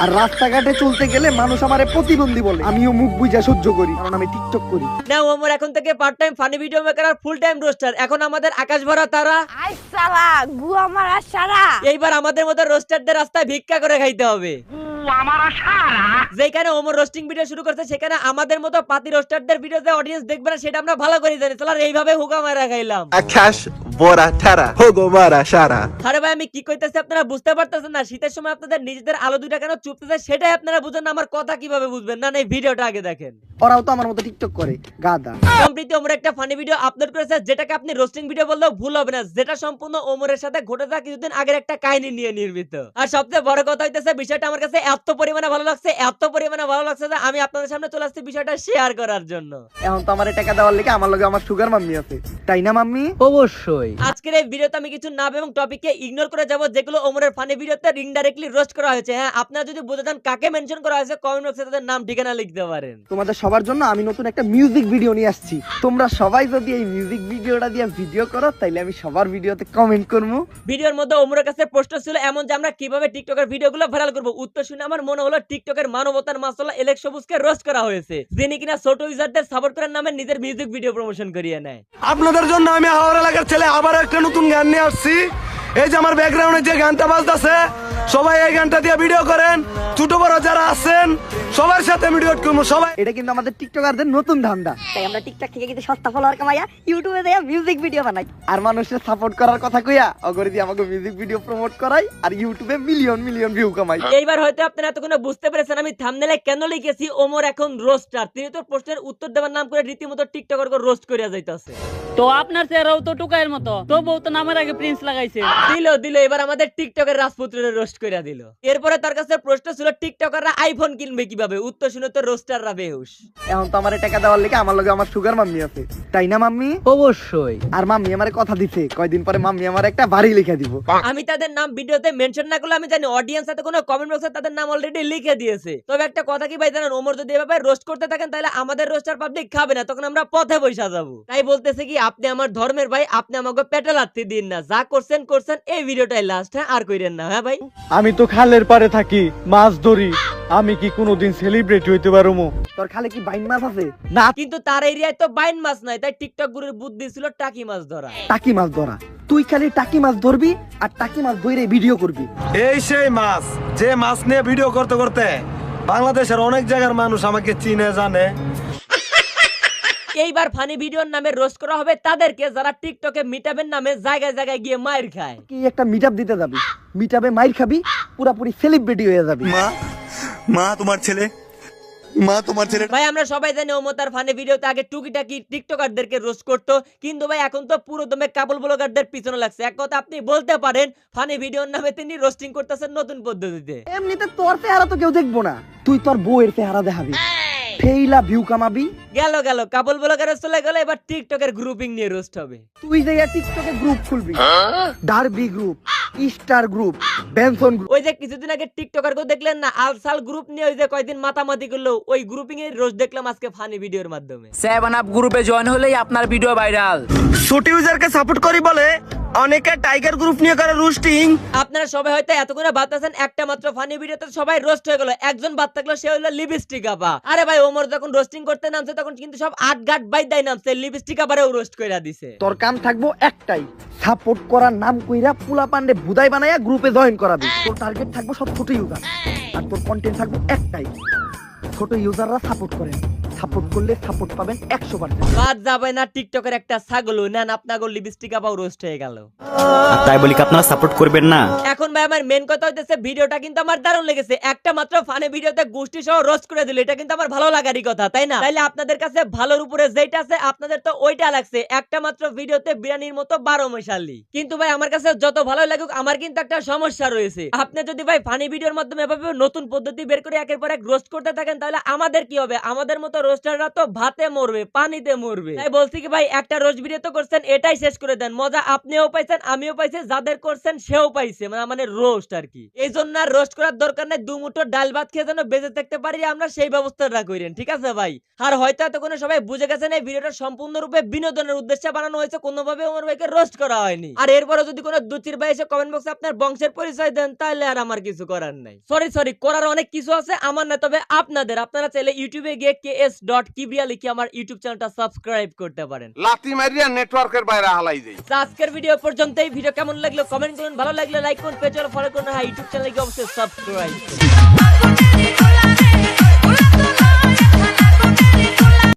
আর রাস্তাঘাটে চলতে গেলে মানুষ আমারে প্রতিবন্ধী বলে, আমিও মুখ বুঝা সহ্য করি কারণ আমি টিকটক করি। না ওমর এখন থেকে part time funny video maker আর ফুল টাইম রোস্টার। এখন আমাদের আকাশ ভরা তারা। আই সালা গুয়া মারা সারা। এইবার আমাদের মতো রোস্টারদের রাস্তায় ভিক্ষা করে খাইতে হবে। যেখানে ওমর রোস্টিং ভিডিও শুরু করছে সেখানে আমাদের মতো পাতি রোস্টারদের ভিডিওতে অডিয়েন্স দেখবে না, সেটা আমরা ভালো করে জানি। চলার এইভাবে হুকা মারা খাইলাম। আকাশ ভরা তারা হোগো মারা সারা। আরে ভাই আমি কি কইতেছি আপনারা বুঝতে পারতেছেন না? শীতের সময় আপনাদের নিজেদের আলো দুইটা কেন চুপতেছে সেটাই আপনারা বুঝেন না, আমার কথা কিভাবে বুঝবেন? না এই ভিডিওটা আগে দেখেন। ওরাও তো আমার মতো টিকটক করে, গাদা। সম্প্রতি ওমর একটা ফানি ভিডিও আপলোড করেছে যেটাকে আপনি রোস্টিং ভিডিও বললেও ভুল হবে না, যেটা সম্পূর্ণ ওমরের সাথে ঘটে থাকা কিছুদিন আগের একটা কাহিনী নিয়ে নির্মিত। আর সবচেয়ে বড় কথা হইতেছে বিষয়টা আমার কাছে এত পরিমাণে ভালো লাগছে যে আমি আপনাদের সামনে চলে আসছি বিষয়টা শেয়ার করার জন্য। এখন তো আমার টাকা দেওয়ার লেগে আমার লগে আমার সুগার মাম্মি আছে, তাই না মাম্মি? অবশ্যই। আজকের এই ভিডিওতে আমি কিছু নাম এবং টপিককে ইগনোর করে যাব যেগুলো ওমরের ফানি ভিডিওতে ইনডাইরেক্টলি রোস্ট করা হয়েছে। হ্যাঁ, আপনারা যদি বুঝে যান কাকে মেনশন করা হয়েছে কমেন্ট বক্সে তাদের নাম ঠিকানা লিখতে পারেন। তোমাদের সবার জন্য আমি নতুন একটা মিউজিক ভিডিও নিয়ে আসছি। তোমরা সবাই যদি এই মিউজিক ভিডিওটা দিয়ে ভিডিও করো তাইলে আমি সবার ভিডিওতে কমেন্ট করবো। ভিডিওর মধ্যে ওমরের কাছে প্রশ্ন ছিল এমন যে আমরা কিভাবে টিকটকের ভিডিওগুলো ভাইরাল করব। উত্তর শুনে আমার মনে হলো টিকটকের মানবতার মাসালা এলেক সবুজকে রোস্ট করা হয়েছে, যিনি কিনা ছোট ইউজারদের সাপোর্ট করার নামে নিজের মিউজিক ভিডিও প্রমোশন করিয়ে নেয়। আপনাদের জন্য আমি হাওড়া এলাকার ছেলে আবার একটা নতুন গান নিয়ে আসছি। এই যে আমার ব্যাকগ্রাউন্ডে যে গানটা বাজতেছে, সবাই এই গানটা দিয়ে ভিডিও করেন। ছোট বড় যারা আছেন সবার সাথে ভিডিও করবো সবাই। এটা কিন্তু আমাদের টিকটকারদের নতুন ধান্দা। তাই আমরা টিকটক থেকে কিন্তু সস্তা ফলোয়ার কামাইয়া ইউটিউবে দেয়া মিউজিক ভিডিও বানাই। আর মানুষের সাপোর্ট করার কথা কইয়া অগরে দিয়ে আমাকে মিউজিক ভিডিও প্রমোট করাই আর ইউটিউবে মিলিয়ন মিলিয়ন ভিউ কামাই। এইবার হয়তো আপনারা এতক্ষণে বুঝতে পেরেছেন আমি থাম্বনেলে কেন লিখেছি ওমর এখন রোস্টার। তিনি তো প্রশ্নের উত্তর দেওয়ার নাম করে রীতিমতো টিকটকারকে রোস্ট করিয়া যাইতাছে। তো আপনার চেহারাও তো টুকাইয়ের মতো, তবুও তো নামের আগে প্রিন্স লাগাইছে। দিল এবার আমাদের টিকটকের রাজপুত্রের রোস্ট করিয়া দিল। এরপরে তার কাছে প্রশ্ন ছিল টিকটকাররা আইফোন কিনবে কিভাবে। উত্তর শুনে তো রোস্টাররা বেহুশ। এখন তো আমার টাকা দেওয়ার লেগে আমার লগে আমার সুগার মাম্মি আছে, তাই না মাম্মি? অবশ্যই। আর মাম্মি আমারে কথা দিছে কয়দিন পরে মাম্মি আমার একটা বাড়ি লিখে দিব। আমি তাদের নাম ভিডিওতে মেনশন না করলে আমি জানি অডিয়েন্স সাথে কোনো কমেন্ট বক্সে তাদের নাম অলরেডি লিখে দিয়েছে। তবে একটা কথা কি ভাই জানেন, ওমর যদি এভাবে রোস্ট করতে থাকেন তাহলে আমাদের রোস্টার পাবলিক খাবে না, তখন আমরা পথে বসে যাব। তাই বলতেছে কি আপনি আমার ধর্মের ভাই, আপনি আমাকে পেটে লাথি দিন না, যা করছেন এই ভিডিওটাই লাস্ট। হ্যাঁ, আর কইরেন না। হ্যাঁ ভাই, আমি তো খালের পারে থাকি, মাছ ধরি, আমি কি কোনোদিন সেলিব্রিটি হইতে পারবো? তোর খালে কি বাইন মাছ আছে? না, কিন্তু তার এরিয়ায় তো বাইন মাছ নাই, তাই টিকটক গুরুর বুদ্ধি ছিল টাকি মাছ ধরা। টাকি মাছ ধরা। তুই খালি টাকি মাছ ধরবি আর টাকি মাছ ধরে ভিডিও করবি। এই সেই মাছ, যে মাছ নিয়ে ভিডিও করতে করতে বাংলাদেশের অনেক জায়গার মানুষ আমাকে চিনে জানে। এইবার ফানি ভিডিওর নামে রোস্ট করা হবে তাদেরকে যারা টিকটকে মিটাবের নামে জায়গায় জায়গায় গিয়ে মাইর খায়। কি একটা মিটআপ দিতে যাবি, মিটআপে মাইর খাবি, পুরাপুরি সেলিব্রিটি হয়ে যাবি। মা তোমার ছেলে, মা তোমার ছেলে। ভাই আমরা সবাই জানি ওমর তার ফানি ভিডিওতে আগে টুকিটাকি টিকটকারদেরকে রোস্ট করতো, কিন্তু ভাই এখন তো পুরো দমে কাপল ব্লগারদের পিছনে লাগছে। এক কথা আপনি বলতে পারেন ফানি ভিডিওর নামে তিনি রোস্টিং করতেছেন নতুন পদ্ধতিতে। এমনিতে তোর চেহারা তো কেউ দেখবো না, তুই তোর বউয়ের চেহারা দেখাবি, ফেইলা ভিউ কামাবি। গেল কাপল ব্লগারে চলে গেল, এবার টিকটকের গ্রুপিং নিয়ে রোস্ট হবে। তুই যে টিকটকে গ্রুপ খুলবি, derby group, star group, Benson group. ওই যে কিছুদিন আগে টিকটকার কেউ দেখলেন না আলসাল গ্রুপ নিয়ে ওই যে কয়দিন মাতামাতি করলো, ওই গ্রুপিং এর রোস্ট দেখলাম আজকে ফানি ভিডিওর মাধ্যমে। 7 আপ গ্রুপে জয়েন হলেই আপনার ভিডিও ভাইরাল। ছোট ইউজারকে সাপোর্ট করি বলে অনেকে টাইগার গ্রুপ নিয়ে করে রোস্টিং। আপনারা সবাই হয়তো এতক্ষণে ভাবতেছেন একটা মাত্র ফানি ভিডিওতে সবাই রোস্ট হয়ে গেল, একজন বাদ থাকলো সে হলো লিপস্টিক আপা। আরে ভাই ওমর যখন রোস্টিং করতে নামছে তখন কিন্তু সব আট গাট বাইদাই নামছে, লিপস্টিক আপারেও রোস্ট কইরা দিছে। তোর কাম থাকবো একটাই, সাপোর্ট করার নাম কইরা পুলা পান্ডে বুদাই বানায়া গ্রুপে জয়েন করাবি। তোর টার্গেট থাকবো সব ছোট ইউজার, আর তোর কন্টেন্ট থাকবো একটাই, ছোট ইউজাররা সাপোর্ট করেন, সাপোর্ট করলে সাপোর্ট পাবেন 100%। বাদ যাবে না টিকটকের একটা ছাগল নেন আপনাগো লিপস্টিক আপাও রোস্ট হয়ে গেল। তাই বলি কি আপনারা সাপোর্ট করবেন না? এখন ভাই আমার মেন কথা হইতেছে ভিডিওটা কিন্তু আমার দারুণ লেগেছে। একটা মাত্র ফানি ভিডিওতে গোষ্ঠী সহ রোস্ট করে দিল, এটা কিন্তু আমার ভালো লাগারই কথা, তাই না? তাইলে আপনাদের কাছে ভালোর উপরে যেটা আছে আপনাদের তো ওইটা লাগছে। একটা মাত্র ভিডিওতে বিরিয়ানির মতো 12 মশালি। কিন্তু ভাই আমার কাছে যত ভালো লাগুক আমার কিন্তু একটা সমস্যা রয়েছে। আপনি যদি ভাই ফানি ভিডিওর মাধ্যমে এভাবে নতুন পদ্ধতি বের করে একের পর এক রোস্ট করতে থাকেন তাহলে আমাদের কি হবে? আমাদের মতো রোস্টাররা তো ভাতে মরবে, পানিতে মরবে। তাই বলছি কি ভাই, একটা রোস্ট ভিডিও তো করছেন, এটাই শেষ করে দেন। মজা আপনিও পাইছেন, আমিও পাইছি, যাদের করছেন সেও পাইছে, মানে রোস্ট আর কি। এই জন্য আর রোস্ট করার দরকার নেই, দু মুঠো ডাল ভাত খেয়ে যেন বেঁচে থাকতে পারি আমরা, সেই ব্যবস্থাটা করেন, ঠিক আছে ভাই? আর হয়তো এতক্ষণে সবাই বুঝে গেছেন এই ভিডিওটা সম্পূর্ণরূপে বিনোদনের উদ্দেশ্যে বানানো হয়েছে, কোনোভাবে ওমর ভাইকে রোস্ট করা হয়নি। আর এরপরে যদি কোনো দুচির ভাই এসে কমেন্ট বক্সে আপনার বংশের পরিচয় দেন, তাহলে আর আমার কিছু করার নাই। সরি, করার অনেক কিছু আছে, আমার না, তবে আপনাদের। আপনারা চাইলে ইউটিউবে গিয়ে KS.Kibriya লিখে আমার ইউটিউব চ্যানেলটা সাবস্ক্রাইব করতে পারেন। লাতি মারিয়া নেটওয়ার্কের বাইরে হালাই দেই। আজকের ভিডিও পর্যন্তই। ভিডিও কেমন লাগলো কমেন্ট করুন, ভালো লাগলে লাইক করুন, পেজ ফলো করুন, হ্যাঁ ইউটিউব চ্যানেলকে অবশ্যই সাবস্ক্রাইব করুন।